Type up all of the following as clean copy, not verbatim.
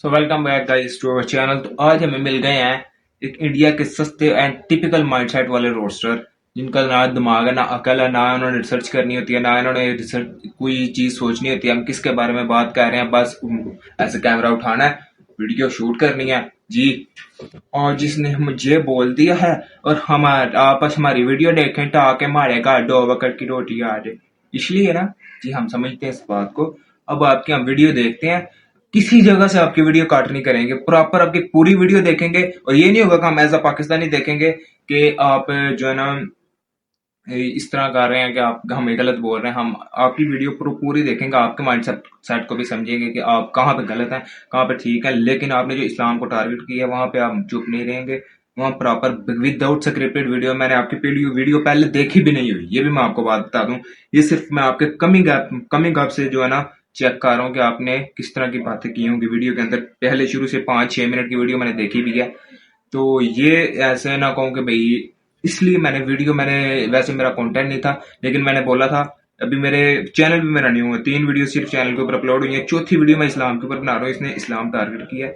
So welcome back guys to our channel. तो आज हमें मिल गए हैं एक इंडिया के सस्ते एंड टिपिकल माइंडसेट वाले रोस्टर, जिनका ना दिमाग है ना अकल है, ना उन्होंने रिसर्च करनी होती है, ना उन्होंने रिसर्च कोई चीज सोचनी होती है। हम किसके बारे में बात कर रहे हैं, बस ऐसे कैमरा उठाना है, वीडियो शूट करनी है जी। और जिसने मुझे बोल दिया है और हम आपस हमारी वीडियो देखें तो आके हमारे घर 2 वक्त की रोटी आ जाए, इसलिए ना जी हम समझते हैं इस बात को। अब आपकी हम वीडियो देखते हैं, किसी जगह से आपकी वीडियो काट नहीं करेंगे, प्रॉपर आपकी पूरी वीडियो देखेंगे। और ये नहीं होगा कि हम एज अ पाकिस्तानी देखेंगे कि आप जो है ना इस तरह कर रहे हैं कि आप हमें गलत बोल रहे हैं। हम आपकी वीडियो पूरी देखेंगे, आपके माइंड सेट को भी समझेंगे कि आप कहाँ पे गलत हैं, कहाँ पे ठीक है। लेकिन आपने जो इस्लाम को टारगेट किया है वहां पे आप चुप नहीं रहेंगे। वहाँ प्रॉपर विदाउट स्क्रिप्टेड वीडियो, मैंने आपकी वीडियो पहले देखी भी नहीं हुई, ये भी मैं आपको बात बता दूं। ये सिर्फ मैं आपके कमिंग अप से जो है ना चेक कर रहा हूँ कि आपने किस तरह की बातें की होंगी वीडियो के अंदर। पहले शुरू से 5-6 मिनट की वीडियो मैंने देखी भी है, तो ये ऐसे ना कहूँ कि भाई इसलिए मैंने वैसे मेरा कंटेंट नहीं था, लेकिन मैंने बोला था अभी मेरे चैनल भी मेरा नहीं हुआ, 3 वीडियो सिर्फ चैनल के ऊपर अपलोड हुई है, चौथी वीडियो मैं इस्लाम के ऊपर बना रहा हूँ। इसने इस्लाम टारगेट किया है।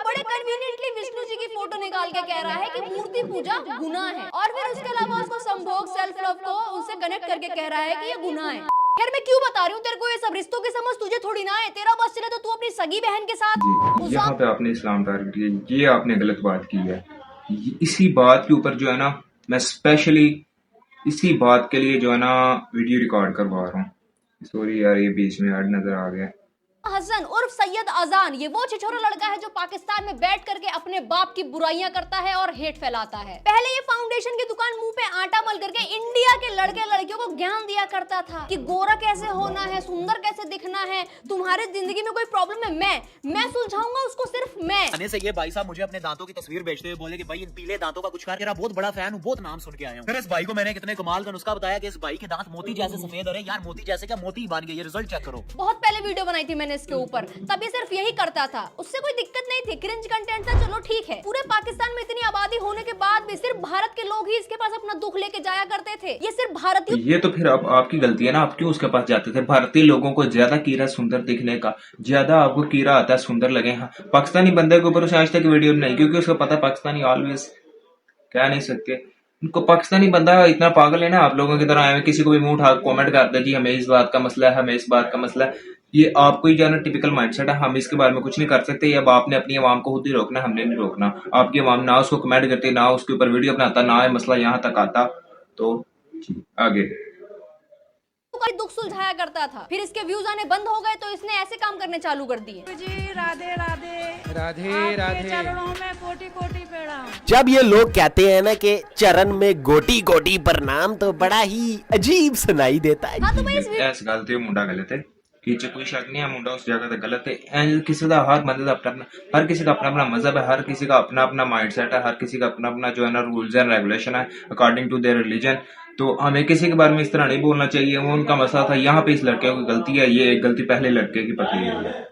बड़े कन्वीनियंटली विष्णु जी की फोटो निकाल के कह रहा है कि मूर्ति पूजा गुनाह है, और फिर उसके अलावा उसको संभोग सेल्फ लव को उससे कनेक्ट करके कह रहा है कि ये गुनाह है। खैर मैं क्यों बता रही हूँ तेरे को ये सब, रिश्तों की समझ तुझे थोड़ी ना है, तेरा बस चले तो तू अपनी सगी बहन के साथ जी यहाँ पे आपने इस्लाम टारगेट किया, ये आपने गलत बात की है। इसी बात के ऊपर जो है ना मैं स्पेशली इसी बात के लिए जो है ना वीडियो रिकॉर्ड करवा रहा हूँ। सॉरी यार, ये बीच में ऐड नजर आ गया। हसन उर्फ सैयद अजान, ये वो छिछोरा लड़का है जो पाकिस्तान में बैठ करके अपने बाप की बुराइयां करता है और हेट फैलाता है। पहले ये फाउंडेशन की दुकान मुंह पे आटा मल करके इंडिया के लड़के लड़कियों को ज्ञान दिया करता था कि गोरा कैसे होना है, सुंदर कैसे दिखना है, तुम्हारे जिंदगी में कोई प्रॉब्लम है मैं सुलझाऊंगा उसको, सिर्फ मैं। आने से ये भाई साहब मुझे अपने दांतों की तस्वीर बेचते हुए बोले कि भाई इन पीले दांतों का कुछ कर, तेरा बहुत बड़ा फैन हूँ, बहुत नाम सुन के आया हूँ। फिर इस भाई को मैंने कितने कमाल का नुस्खा बताया कि इस भाई के दांत मोती जैसे सफेद हो रहे हैं। यार मोती जैसे क्या, मोती बन गए, ये रिजल्ट चेक करो। बहुत पहले वीडियो बनाई थी मैंने इसके ऊपर, तभी सिर्फ यही करता था, उससे कोई दिक्कत नहीं थी, क्रिंज कंटेंट था, चलो ठीक है। पूरे पाकिस्तान में इतनी आबादी होने के बाद भी सिर्फ भारत के लोग ही इसके पास अपना दुख लेके जाया करते थे। ये सिर्फ भारतीय, ये तो फिर आपकी गलती है ना, आप क्यों उसके पास जाते थे? भारतीय लोगों को ज्यादा कीड़ा सुंदर दिखने का, ज्यादा आपको कीड़ा आता है सुंदर लगे। हाँ, पाकिस्तानी बंदे के ऊपर उसे आज तक वीडियो नहीं, क्योंकि उसको पता है पाकिस्तानी ऑलवेज कह नहीं सकते। उनको पाकिस्तानी बंदा इतना पागल है ना, आप लोगों की तरह किसी को भी मुंह उठा कॉमेंट करते जी हमें इस बात का मसला है, हमें इस बात का मसला है। ये आपको ही जाना टिपिकल माइंडसेट है, हम इसके बारे में कुछ नहीं कर सकते। अब आपने अपनी आवाम को खुद ही रोकना, हमने नहीं रोकना। आपकी आवाम ना उसको कमेंट करती, ना उसके ऊपर वीडियो बनाता, ना मसला यहाँ तक आता। तो आगे दुख सुलझाया करता था, फिर इसके व्यूज आने बंद हो गए तो इसने ऐसे काम करने चालू कर दिए। जी राधे राधे राधे राधे। चरणों में कोटि कोटि प्रणाम। जब ये लोग कहते हैं ना कि चरण में गोटी गोटी प्रणाम, तो बड़ा ही अजीब सुनाई देता है। हाँ तो भाई इस ऐसे गलती मुंडा गलत है, पीछे कोई शक नहीं है, मुंडा उस जगह पे गलत है। किसी का हर मतलब अपना हर किसी का अपना अपना मजहब है, हर किसी का अपना अपना माइंडसेट है, हर किसी का अपना अपना जो है ना रूल्स एंड रेगुलेशन है अकॉर्डिंग टू देयर रिलीजन। तो हमें किसी के बारे में इस तरह नहीं बोलना चाहिए, वो उनका मसला था। यहाँ पे इस लड़के की गलती है, ये एक गलती पहले लड़के की पकड़ी हुई है।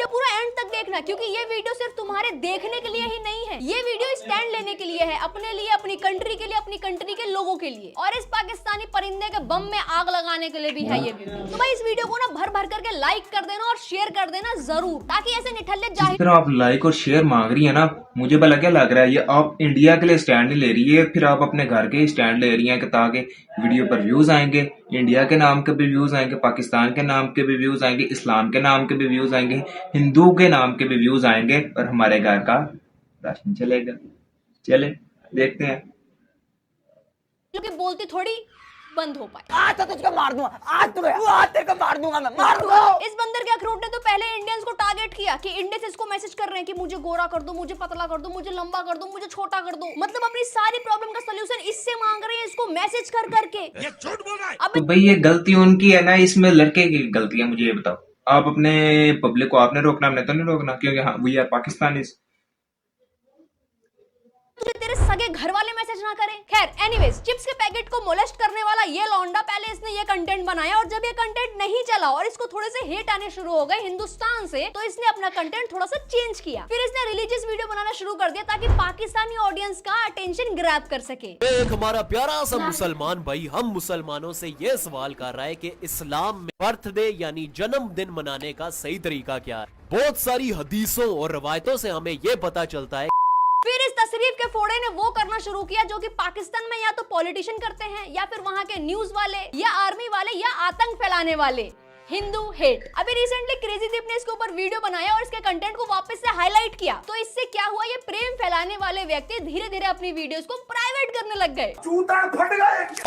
पूरा एंड तक देखना, क्योंकि ये वीडियो सिर्फ तुम्हारे देखने के लिए ही नहीं है, ये वीडियो स्टैंड लेने के लिए है, अपने लिए, अपनी कंट्री के लिए, अपनी कंट्री के लोगों के लिए, और इस पाकिस्तानी परिंदे के बम में आग लगाने के लिए भी है ये वीडियो। तो भाई इस वीडियो को ना भर भर करके लाइक कर देना और शेयर कर देना जरूर, ताकि ऐसे निठल्ले जाहिर। जिस तरह आप लाइक और शेयर मांग रही है ना, मुझे भला क्या लग रहा है ये आप इंडिया के लिए स्टैंड नहीं ले रही है, फिर आप अपने घर के स्टैंड ले रही है कि ताकि वीडियो पर व्यूज आएंगे, इंडिया के नाम के भी व्यूज आएंगे, पाकिस्तान के नाम के भी व्यूज आएंगे, इस्लाम के नाम के भी व्यूज आएंगे, हिंदू के नाम के भी व्यूज आएंगे, और हमारे घर का राशन चलेगा। चले देखते हैं। क्योंकि बोलती थोड़ी बंद हो पाए। आज तो तुझको मार दूंगा, आज तेरे को मार दूंगा, मैं मार दूंगा। इस बंदर के अखरोट ने तो पहले इंडियंस को टारगेट किया कि इंडिया से इसको मैसेज कर रहे हैं कि मुझे गोरा कर दो, मुझे पतला कर दो, मुझे लंबा कर दो, मुझे छोटा कर दो, मतलब अपनी सारी प्रॉब्लम का सलूशन इससे मांग रहे हैं, इसको मैसेज कर करके। ये झूठ बोल रहा है। तो भाई ये गलती उनकी है ना, इसमें लड़के की गलती है। मुझे ये बताओ, आप अपने पब्लिक को आपने रोकना, हमने तो नहीं रोकना, क्योंकि हाँ वी आर पाकिस्तानी। तुझे तेरे सगे घर वाले मैसेज ना करें। खैर एनीवेज, चिप्स के पैकेट को मोलेस्ट करने वाला ये लौंडा, पहले इसने ये कंटेंट बनाया और जब ये कंटेंट नहीं चला और इसको थोड़े से हेट आने शुरू हो गए हिंदुस्तान से, तो इसने अपना कंटेंट थोड़ा सा चेंज किया। फिर इसने रिलीजियस वीडियो बनाना शुरू कर दिया ताकि पाकिस्तानी ऑडियंस का अटेंशन ग्रैब कर सके। एक हमारा प्यारा सा मुसलमान भाई हम मुसलमानों से ये सवाल कर रहा है कि इस्लाम में बर्थडे यानी जन्मदिन मनाने का सही तरीका क्या है। बहुत सारी हदीसों और रवायतों से हमें ये पता चलता है। फिर इस तशरीफ के फोड़े ने वो करना शुरू किया जो कि पाकिस्तान में या तो पॉलिटिशियन करते हैं या फिर वहां के न्यूज वाले या आर्मी वाले या आतंक फैलाने वाले, हिंदू हेट। अभी रिसेंटली क्रेजी दीप ने इसके ऊपर वीडियो बनाया और इसके कंटेंट को वापस से हाईलाइट किया। तो इससे क्या हुआ, ये प्रेम फैलाने वाले व्यक्ति धीरे धीरे अपनी वीडियोस को प्राइवेट करने लग गए।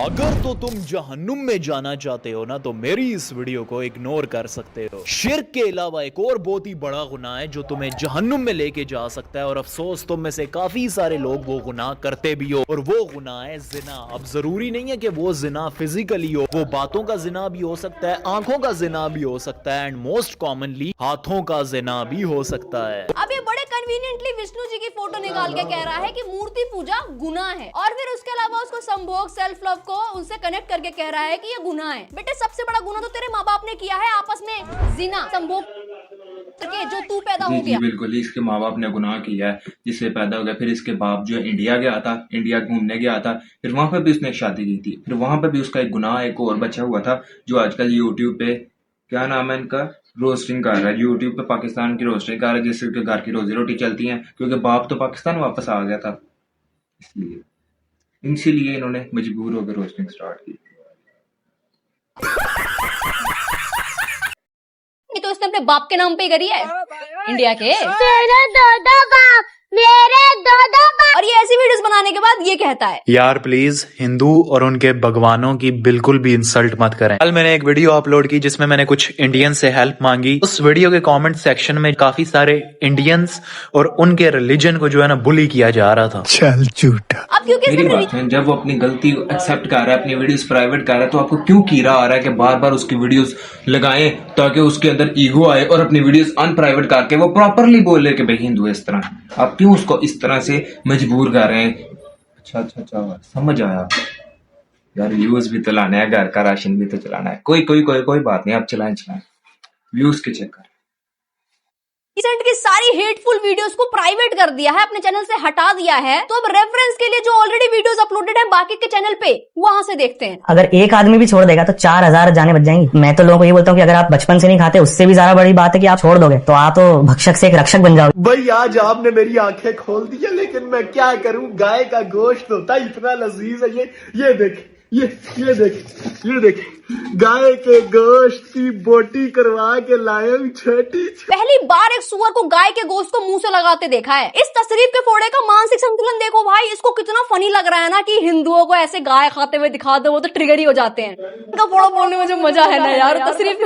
अगर तो तुम जहन्नुम में जाना चाहते हो ना, तो मेरी इस वीडियो को इग्नोर कर सकते हो। शिर्क के अलावा एक और बहुत ही बड़ा गुनाह है जो तुम्हें जहन्नुम में लेके जा सकता है, और अफसोस तुम में से काफी सारे लोग वो गुनाह करते भी हो, और वो गुनाह है जिना। अब जरूरी नहीं है कि वो जिना फिजिकली हो, वो बातों का जिना भी हो सकता है, आंखों का जिना भी हो सकता है, एंड मोस्ट कॉमनली हाथों का जिना भी हो सकता है। अब ये बड़े कन्वीनियंटली विष्णु जी की फोटो निकाल के कह रहा है कि मूर्ति पूजा गुनाह है, और फिर उसके अलावा उसको संभोग सेल्फ लव को उनसे कनेक्ट करके कह रहा है कि ये गुनाह है। बेटे सबसे बड़ा गुनाह तो तेरे माँ बाप ने किया है, आपस में जिना संभोग करके जो तू पैदा हो गया। बिल्कुल, इसके माँ बाप ने गुनाह किया है जिससे पैदा हो गया। फिर इसके बाप जो इंडिया गया था, इंडिया घूमने गया था, फिर वहां पे भी उसने शादी की थी, फिर वहां पे भी उसका एक गुनाह एक और बचा हुआ था जो आजकल यूट्यूब पे, क्या नाम है इनका, रोस्टिंग कर रहा है। यूट्यूब पे पाकिस्तान की रोस्टिंग कर रहा है जिससे घर की रोजी रोटी चलती है, क्योंकि बाप तो पाकिस्तान वापस आ गया था, इसीलिए इन्होंने मजबूर होकर रोस्टिंग स्टार्ट की। ये तो इसने अपने बाप के नाम पे ही करी है, इंडिया के। मेरे दो बाप। और ये ऐसी वीडियोस बनाने के बाद ये कहता है, यार प्लीज हिंदू और उनके भगवानों की बिल्कुल भी इंसल्ट मत करें। कल मैंने एक वीडियो अपलोड की जिसमें मैंने कुछ इंडियंस से हेल्प मांगी। उस वीडियो के कमेंट सेक्शन में काफी सारे इंडियंस और उनके रिलीजन को जो है ना बुली किया जा रहा था। चल झूठा। अब क्योंकि मेरी बात है, जब वो अपनी गलती एक्सेप्ट कर रहा है, अपनी वीडियोस प्राइवेट कर रहा है, तो आपको क्यों कीड़ा आ रहा है कि बार बार उसकी वीडियोस लगाएं ताकि उसके अंदर ईगो आए और अपनी वीडियोस अनप्राइवेट करके वो प्रॉपरली बोले कि भाई हिंदू इस तरह। आप क्यों उसको इस तरह से मजबूर कर रहे हैं? अच्छा, समझ आया यार, व्यूज भी तो लाना है, घर का राशन भी तो चलाना है। कोई बात नहीं, आप चलाएं व्यूज के चक्कर। रिसेंट की सारी हेटफुल वीडियोस को प्राइवेट कर दिया है, अपने चैनल से हटा दिया है। तो अब रेफरेंस के लिए जो ऑलरेडी वीडियोस अपलोडेड है बाकी के चैनल पे, वहां से देखते हैं। अगर एक आदमी भी छोड़ देगा तो 4000 जाने बच जाएंगी। मैं तो लोगों को ये बोलता हूँ कि अगर आप बचपन से नहीं खाते, उससे भी ज्यादा बड़ी बात है कि आप छोड़ दोगे तो आप तो भक्षक से एक रक्षक बन जाओगे। भाई आज आपने मेरी आंखें खोल दी है, लेकिन मैं क्या करूं, गाय का गोश्त होता है इतना लजीज है। ये देख, ये देख गाय के गोश्त की बोटी करवा के लाए छोटी। पहली बार एक सुअर को गाय के गोश्त को मुंह से लगाते देखा है। इस तशरीफ के फोड़े का मानसिक संतुलन देखो भाई, इसको कितना फनी लग रहा है ना कि हिंदुओं को ऐसे गाय खाते हुए दिखा दो, वो तो ट्रिगर ही हो जाते हैं। इनका फोड़ा बोलने में जो मजा है ना यार तशरीफ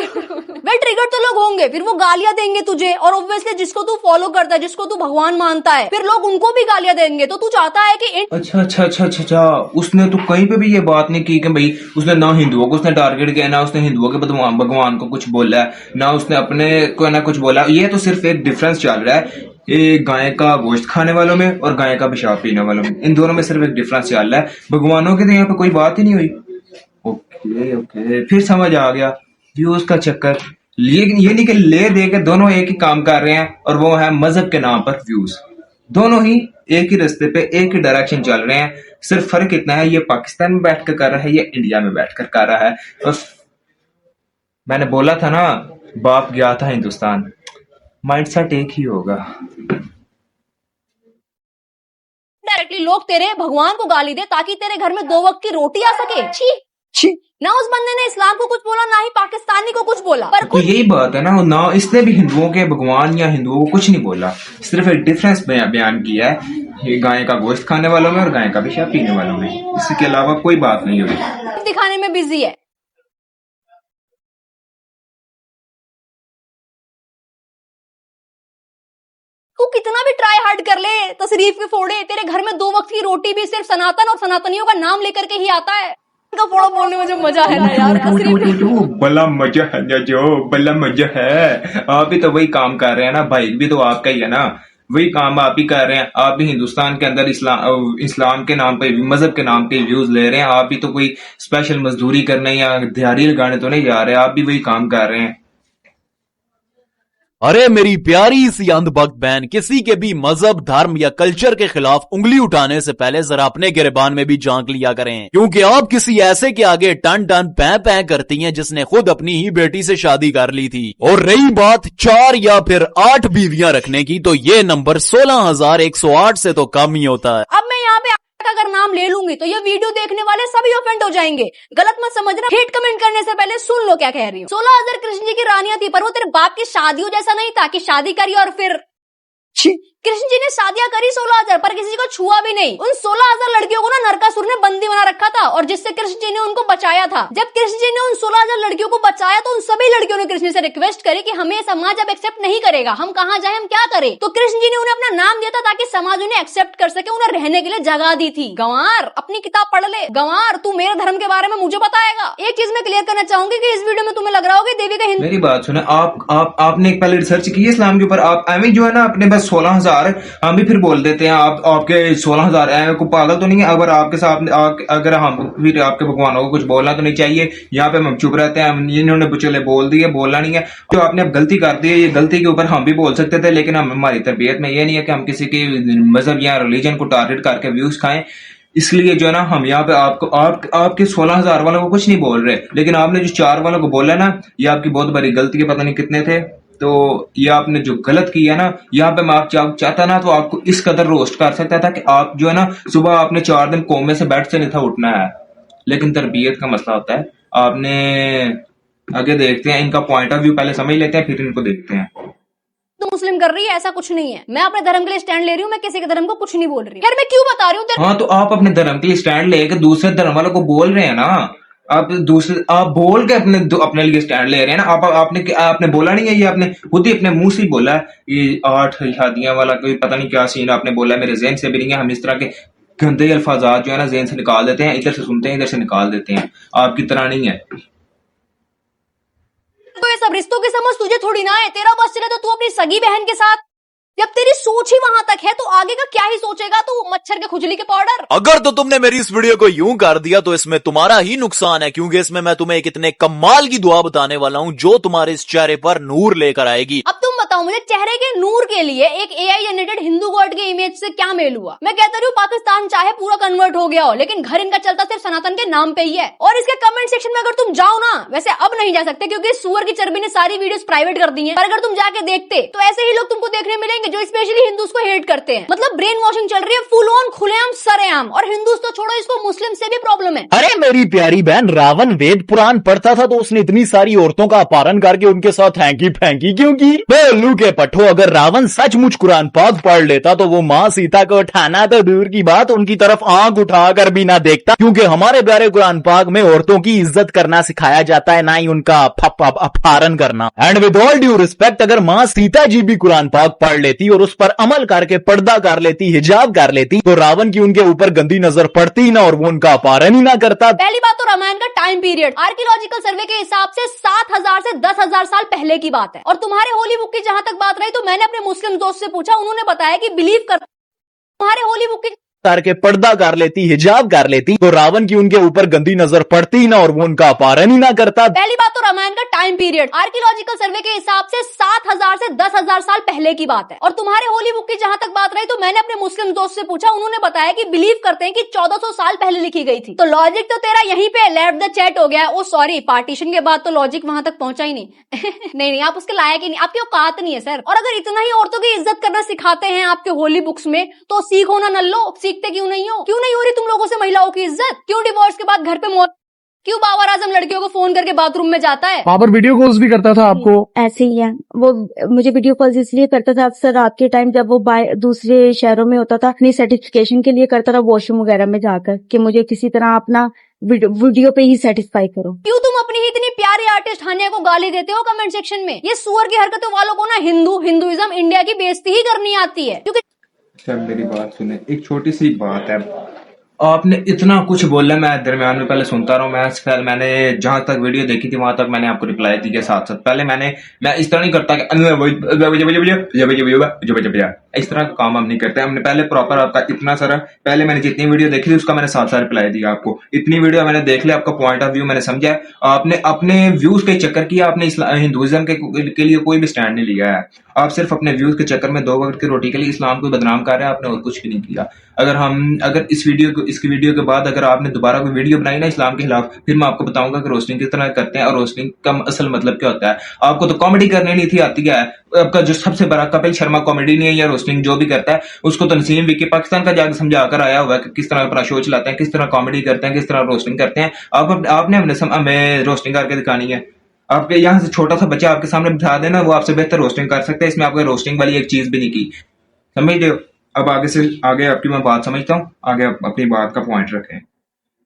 वे ट्रिगर तो लोग होंगे, फिर वो गालियां देंगे तुझे, और ऑब्वियसली जिसको तू फॉलो करता है, जिसको तू भगवान मानता है, फिर लोग उनको भी गालियां देंगे। तो तू चाहता है कि अच्छा, उसने तो कहीं पे भी ये बात नहीं की कि भाई उसने ना हिंदुओं को उसने टारगेट किया, ना उसने हिंदुओं के भगवान को कुछ बोला है, ना उसने अपने को ना कुछ बोला। ये तो सिर्फ एक डिफरेंस चल रहा है, ये गाय का गोश्त खाने वालों में और गाय का पेशाब पीने वालों में, इन दोनों में सिर्फ एक डिफरेंस चल रहा है। भगवानों की तो यहाँ पे कोई बात ही नहीं हुई। ओके, फिर समझ आ गया व्यूज का चक्कर। लेकिन ये नहीं कि ले दे के दोनों एक ही काम कर रहे हैं, और वो है मजहब के नाम पर व्यूज। दोनों ही एक ही रास्ते पे, एक ही डायरेक्शन चल रहे हैं। सिर्फ फर्क इतना है, ये पाकिस्तान में बैठकर कर रहा है, ये इंडिया में बैठकर कर रहा है। और मैंने बोला था ना, बाप गया था हिंदुस्तान, माइंडसेट एक ही होगा। डायरेक्टली लोग तेरे भगवान को गाली दे ताकि तेरे घर में 2 वक्त की रोटी आ सके। छी। ना उस बंदे ने इस्लाम को कुछ बोला, ना ही पाकिस्तानी को कुछ बोला। पर तो यही बात है ना इसने भी हिंदुओं के भगवान या हिंदुओं को कुछ नहीं बोला, सिर्फ एक डिफरेंस बयान किया है, ये गाय का गोश्त खाने वालों में और गाय का पेशाब पीने वालों में। इसके अलावा कोई बात नहीं हुई। दिखाने में बिजी है। तू कितना भी ट्राई हार्ड कर ले तशरीफ के फोड़े, तेरे घर में 2 वक्त की रोटी भी सिर्फ सनातन और सनातनियों का नाम लेकर के ही आता है। इनका फोड़ा बोलने में जो मजा है ना यार बला मजा है, जो बला मजा है। आप भी तो वही काम कर रहे हैं ना, भाई भी तो आपका ही है ना। वही काम आप ही कर रहे हैं। आप भी हिंदुस्तान के अंदर इस्लाम के नाम पे, मजहब के नाम पे व्यूज ले रहे हैं। आप भी तो कोई स्पेशल मजदूरी करने या दिहाड़ी लगाने तो नहीं जा रहे, आप भी वही काम कर रहे हैं। अरे मेरी प्यारी सी अंधभक्त बहन, किसी के भी मजहब, धर्म या कल्चर के खिलाफ उंगली उठाने से पहले जरा अपने गिरबान में भी झांक लिया करें, क्योंकि आप किसी ऐसे के आगे टन टन पै पै करती हैं जिसने खुद अपनी ही बेटी से शादी कर ली थी। और रही बात 4 या फिर 8 बीवियां रखने की, तो ये नंबर 16,108 से तो कम ही होता है। अब मैं यहाँ पे अगर नाम ले लूंगी तो ये वीडियो देखने वाले सभी ऑफेंड हो जाएंगे। गलत मत समझना। हेट कमेंट करने से पहले सुन लो क्या कह रही हूँ। 16,000 कृष्ण जी की रानियां थी, पर वो तेरे बाप की शादियों जैसा नहीं था कि शादी करी और फिर कृष्ण जी ने शादियां करी 16,000, पर किसी को छुआ भी नहीं। उन 16,000 लड़कियों को ना नरकासुर ने बंदी बना रखा था, और जिससे कृष्ण जी ने उनको बचाया था। जब कृष्ण जी ने उन 16,000 लड़कियों को बचाया तो उन सभी लड़कियों ने कृष्ण से रिक्वेस्ट करी कि हमें समाज अब एक्सेप्ट नहीं करेगा, हम कहाँ जाए, हम क्या करें। तो कृष्ण जी ने उन्हें अपना नाम दिया था ताकि समाज उन्हें एक्सेप्ट कर सके, उन्हें रहने के लिए जगह दी थी। गंवार, अपनी किताब पढ़ ले। गंवार, तू मेरे धर्म के बारे में मुझे बताएगा। एक चीज मैं क्लियर करना चाहूंगी कि इस वीडियो में तुम्हें लग रहा होगा देवी का हिंदू। मेरी बात सुने, आपने एक पहले रिसर्च की है इस्लाम के ऊपर। आप एवं जो है ना अपने बस 16,000 हम भी फिर बोल देते हैं आपके 16,000 को पागल तो नहीं है। अगर आपके साथ अगर हम फिर आपके भगवानों को कुछ बोलना तो नहीं चाहिए। यहाँ पे हम चुप रहते हैं, इन्होंने चले बोल दिए, बोलना नहीं है। जो आपने अब गलती कर दी है, ये गलती के ऊपर हम भी बोल सकते थे, लेकिन हमारी तरबियत में ये नहीं है कि हम किसी के मजहब या रिलीजन को टारगेट करके व्यूज खाएं। इसलिए जो है ना हम यहाँ पे आपके 16,000 वालों को कुछ नहीं बोल रहे, लेकिन आपने जो 4 वालों को बोला ना, ये आपकी बहुत बड़ी गलती है। पता नहीं कितने थे, तो ये आपने जो गलत किया ना, यहाँ पे मैं आप चाहता ना तो आपको इस कदर रोस्ट कर सकता था कि आप जो है ना सुबह आपने 4 दिन कोमे से बेड से नहीं था उठना है, लेकिन तरबियत का मसला होता है। आपने आगे देखते हैं, इनका पॉइंट ऑफ व्यू पहले समझ लेते हैं, फिर इनको देखते हैं। तो मुस्लिम कर रही है, ऐसा कुछ नहीं है। मैं अपने धर्म के लिए स्टैंड ले रही हूँ, मैं किसी के धर्म को कुछ नहीं बोल रही। यार मैं क्यों बता रही हूँ? हाँ, तो आप अपने धर्म के लिए स्टैंड लेके दूसरे धर्म वालों को बोल रहे हैं ना। आप बोल के अपने लिए स्टैंड ले रहे हैं ना। आपने बोला नहीं है, ये आपने खुद ही अपने मुंह से बोला है। ये 8 शादियां वाला कोई पता नहीं क्या सीन आपने बोला है, मेरे ज़हन से भी नहीं है। हम इस तरह के गंदे अल्फाजात जो है ना ज़हन से निकाल देते हैं, इधर से सुनते हैं, इधर से निकाल देते हैं। आपकी तरह नहीं है। तो ये सब रिश्तों की समझ तुझे थोड़ी ना है। तेरा बस चले तो तू अपनी सगी बहन के साथ, जब तेरी सोच ही वहां तक है तो आगे का क्या ही सोचेगा तू? मच्छर के खुजली के पाउडर। अगर तो तुमने मेरी इस वीडियो को यूं कर दिया तो इसमें तुम्हारा ही नुकसान है, क्योंकि इसमें मैं तुम्हें एक इतने कमाल की दुआ बताने वाला हूं जो तुम्हारे इस चेहरे पर नूर लेकर आएगी। अब तुम बताओ मुझे, चेहरे के नूर के लिए एक AI जनरेटेड हिंदू गॉड के इमेज से क्या मेल हुआ? मैं कहता रही हूँ पाकिस्तान चाहे पूरा कन्वर्ट हो गया हो, लेकिन घर इनका चलता सिर्फ सनातन के नाम पे ही है। और इसके कमेंट सेक्शन में अगर तुम जाओ ना, वैसे अब नहीं जा सकते क्योंकि सुअर की चर्बी ने सारी वीडियोस प्राइवेट कर दी हैं, पर अगर तुम जाके देखते तो ऐसे ही लोग तुमको देखने मिलेंगे जो स्पेशली हिंदू को हेट करते हैं। मतलब ब्रेन वॉशिंग चल रही है फुल ऑन, खुलेआम सरेआम। और हिंदूस तो छोड़ो, इसको मुस्लिम से भी प्रॉब्लम है। अरे मेरी प्यारी बहन, रावण वेद पुराण पढ़ता था तो उसने इतनी सारी औरतों का अपहरण करके उनके साथ हैंकी फैंकी क्यों की? बोलू के पठो, अगर रावण सचमुच कुरान पाक पढ़ लेता तो वो माँ सीता को उठाना तो दूर की बात, उनकी तरफ आंख उठाकर भी ना देखता, क्योंकि हमारे प्यारे कुरान पाक में औरतों की इज्जत करना सिखाया जाता है, ना ही उनका अपहरण करना। And with all due respect, अगर माँ सीता जी भी कुरान पाक पढ़ लेती और उस पर अमल करके पर्दा कर लेती, हिजाब कर लेती, तो रावण की उनके ऊपर गंदी नजर पड़ती ना और वो उनका अपहरण ही ना करता। पहली बात तो रामायण का टाइम पीरियड आर्कियोलॉजिकल सर्वे के हिसाब से 7,000 से 10,000 साल पहले की बात है। और तुम्हारे होली बुक की जहां तक बात रही तो मैंने अपने मुस्लिम दोस्त से पूछा, उन्होंने बताया कि बिलीव कर तुम्हारे होली बुक की करके पर्दा कर लेती, हिजाब कर लेती, तो रावण की उनके ऊपर गंदी नजर पड़ती ना और वो उनका अपहरण ही ना करता। पहली बात तो रामायण का टाइम पीरियड आर्कियोलॉजिकल सर्वे के हिसाब से 7,000 से 10,000 साल पहले की बात है। और तुम्हारे होली बुक की जहां तक बात रही तो मैंने अपने मुस्लिम दोस्त से पूछा, उन्होंने बताया कि बिलीव करते हैं कि 1400 साल पहले लिखी गई थी। तो लॉजिक तो तेरा यहीं पे लेफ्ट द चैट हो गया। ओ सॉरी, पार्टीशन के बाद तो लॉजिक वहां तक पहुंचा ही नहीं। नहीं, आप उसके लायक ही नहीं, आपकी औकात नहीं है सर। और अगर इतना ही औरतों की इज्जत करना सिखाते हैं आपके होली बुक्स में, तो सीखो ना नल्लो, सीखते क्यों नहीं हो? क्यों नहीं हो रही तुम लोगों से महिलाओं की इज्जत? क्यों डिवोर्स के बाद घर पे मौत? क्यों बाबर आजम लड़कियों को फोन करके बाथरूम में जाता है? बाबर वीडियो कॉल्स भी करता था आपको? ऐसे ही है वो, मुझे वीडियो कॉल्स इसलिए करता था अक्सर रात के टाइम जब वो दूसरे शहरों में होता था, अपनी सर्टिफिकेशन के लिए करता था वॉशरूम वगैरह में जाकर, कि मुझे किसी तरह अपना वीडियो पे ही सेटिस्फाई करो। क्यों तुम अपनी ही इतनी प्यारी आर्टिस्ट हानिया को गाली देते हो कमेंट सेक्शन में? ये सुअर की हरकतों वालों को ना हिंदुइज्म इंडिया की बेइज्जती ही करनी आती है। क्योंकि सब मेरी बात सुने, एक छोटी सी बात है। आपने इतना कुछ बोला, मैं दरमियान में पहले सुनता रहा हूँ। मैंने जहां तक वीडियो देखी थी वहां तक मैंने आपको रिप्लाई दी है साथ साथ। पहले मैं इस तरह नहीं करता कि इस तरह का काम हम नहीं करते। हमने पहले प्रॉपर आपका इतना सारा, पहले मैंने जितनी वीडियो देखी थी उसका मैंने साथ साथ रिप्लाई दिया आपको। इतनी वीडियो मैंने देख लिया, आपका पॉइंट ऑफ व्यू मैंने समझा। आपने अपने व्यूज के चक्कर किया, आपने हिंदुइज्म के लिए कोई भी स्टैंड नहीं लिया है। आप सिर्फ अपने व्यूज के चक्कर में 2 वक्त की रोटी के लिए इस्लाम को बदनाम कर रहे हैं, आपने और कुछ भी नहीं किया। अगर इसकी वीडियो के बाद अगर आपने दोबारा कोई वीडियो बनाई ना इस्लाम के खिलाफ, फिर मैं आपको बताऊंगा कि रोस्टिंग किस तरह करते हैं और रोस्टिंग का असल मतलब क्या होता है। आपको तो कॉमेडी करने नहीं थी आती है। आपका जो सबसे बड़ा कपिल शर्मा कॉमेडी नहीं है या रोस्टिंग जो भी करता है, उसको तो नसीम विकी पाकिस्तान का जाकर समझा कर आया हुआ है कि किस तरह अपना शो चलाते हैं, किस तरह कॉमेडी करते हैं, किस तरह रोस्टिंग करते हैं। आपने हमें रोस्टिंग करके दिखानी है। आपके यहाँ से छोटा सा बच्चा आपके सामने बिठा देना, वो आपसे बेहतर रोस्टिंग कर सकता है। इसमें आपको रोस्टिंग वाली एक चीज भी नहीं की, समझ रहे हो। अब आगे आपकी मैं बात समझता हूँ, आगे आप अपनी बात का पॉइंट रखें।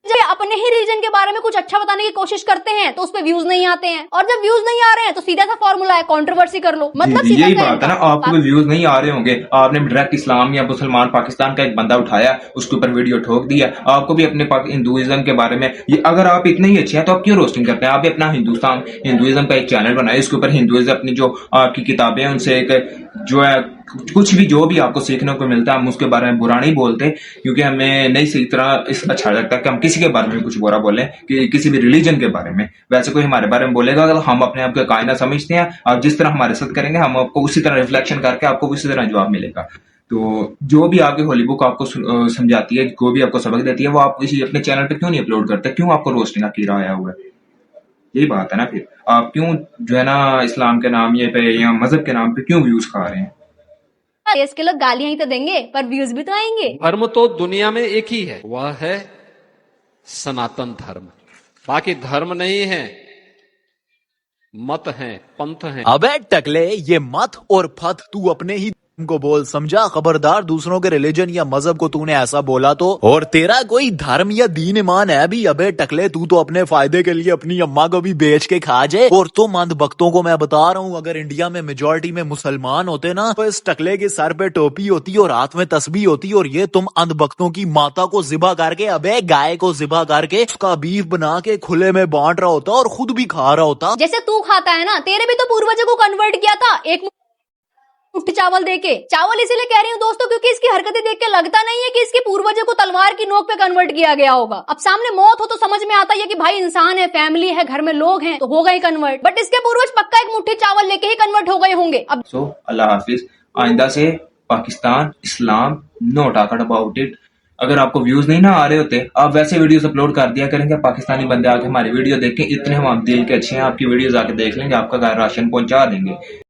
जब अपने ही रीजन के बारे में कुछ अच्छा बताने की कोशिश करते हैं तो उस पे व्यूज नहीं आते हैं, और जब व्यूज नहीं आ रहे हैं तो सीधा सा फॉर्मूला है, कंट्रोवर्सी कर लो। मतलब सीधा यही बात है ना, आपको भी व्यूज नहीं आ रहे होंगे, आपने डायरेक्ट इस्लाम या मुसलमान पाकिस्तान का एक बंदा उठाया, उसके ऊपर वीडियो ठोक दिया। आपको भी अपने हिंदुइज्म के बारे में ये, अगर आप इतने ही अच्छे हैं तो आप क्यों रोस्टिंग करते हैं। आप भी अपना हिंदुइज्म का एक चैनल बनाए, उसके ऊपर हिंदुइज्म अपनी जो आपकी किताबें हैं उनसे एक जो है कुछ भी जो भी आपको सीखने को मिलता है, हम उसके बारे में बुरा नहीं बोलते, क्योंकि हमें नहीं सही तरह अच्छा लगता कि हम किसी के बारे में कुछ बुरा बोलें, कि किसी भी रिलीजन के बारे में। वैसे कोई हमारे बारे में बोलेगा अगर हम अपने आप को कायना समझते हैं, आप जिस तरह हमारे साथ करेंगे हम आपको उसी तरह रिफ्लेक्शन करके आपको उसी तरह जवाब मिलेगा। तो जो भी आपकी होली बुक आपको समझाती है, जो भी आपको सबक देती है, वो आप इसी अपने चैनल पे क्यों नहीं अपलोड करते, क्यों आपको रोस्टिंग का कीड़ा आया हुआ है। यही बात है ना, फिर आप क्यों जो है ना इस्लाम के नाम ये पे या मजहब के नाम पे क्यों व्यूज खा रहे हैं। देश के लोग गालियां ही तो देंगे पर व्यूज भी तो आएंगे। धर्म तो दुनिया में एक ही है, वह है सनातन धर्म। बाकी धर्म नहीं है, मत है, पंथ है। अबे टकले, ये मत और फत तू अपने ही को बोल, समझा। खबरदार दूसरों के रिलीजन या मजहब को तूने ऐसा बोला तो, और तेरा कोई धर्म या दीन ईमान है भी। अबे टकले, तू तो अपने फायदे के लिए अपनी अम्मा को भी बेच के खा जाए। और तुम अंधभक्तों को मैं बता रहा हूँ, अगर इंडिया में मेजोरिटी में मुसलमान होते ना, तो इस टकले के सर पे टोपी होती और हाथ में तस्बीह होती, और ये तुम अंधभक्तों की माता को जिबा करके, अबे गाय को जिबा करके उसका बीफ बना के खुले में बांट रहा होता और खुद भी खा रहा होता। जैसे तू खाता है ना, तेरे भी तो पूर्वजों को कन्वर्ट किया था एक मुट्ठी चावल देके। चावल इसीलिए कह रही हूँ दोस्तों क्योंकि इसकी हरकतें देख के लगता नहीं है कि इसके पूर्वजों को तलवार की नोक पे कन्वर्ट किया गया होगा। अब सामने मौत हो तो समझ में आता है कि भाई इंसान है, फैमिली है, घर में लोग हैं, तो हो गए कन्वर्ट। बट इसके पूर्वज पक्का एक मुट्ठी चावल लेके ही कन्वर्ट हो गए होंगे। अब अल्लाह हाफिज। आइंदा से पाकिस्तान, इस्लाम, नो टॉक अबाउट इट। अगर आपको व्यूज नहीं ना आ रहे होते, आप वैसे वीडियोस अपलोड कर दिया करेंगे, पाकिस्तानी बंदे आके हमारी वीडियो देखें, इतने हम दिल के अच्छे हैं, आपकी वीडियोस आके देख लेंगे, आपका घर राशन पहुंचा देंगे।